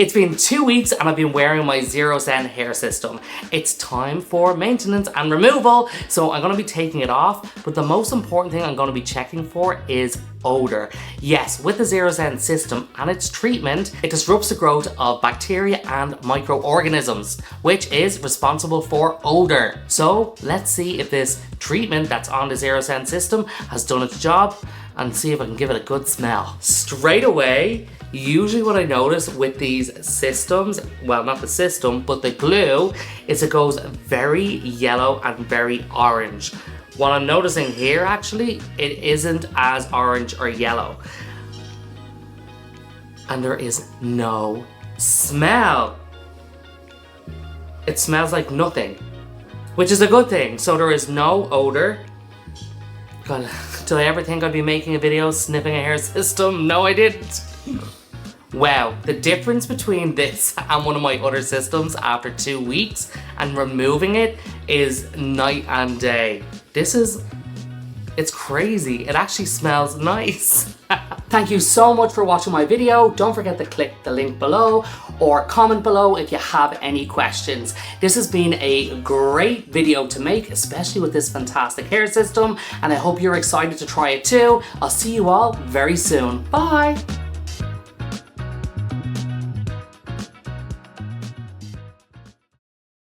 It's been 2 weeks and I've been wearing my Zyrosen hair system. It's time for maintenance and removal, so I'm going to be taking it off, but the most important thing I'm going to be checking for is odor. Yes, with the Zyrosen system and its treatment, it disrupts the growth of bacteria and microorganisms, which is responsible for odor. So let's see if this treatment that's on the Zyrosen system has done its job and see if I can give it a good smell. Straight away, usually what I notice with these systems, well, not the system, but the glue, is it goes very yellow and very orange. What I'm noticing here, actually, it isn't as orange or yellow. And there is no smell. It smells like nothing, which is a good thing. So there is no odor. God, did I ever think I'd be making a video sniffing a hair system? No, I didn't. Wow, the difference between this and one of my other systems after 2 weeks and removing it is night and day. It's crazy. It actually smells nice. Thank you so much for watching my video. Don't forget to click the link below or comment below if you have any questions. This has been a great video to make, especially with this fantastic hair system, and I hope you're excited to try it too. I'll see you all very soon. Bye.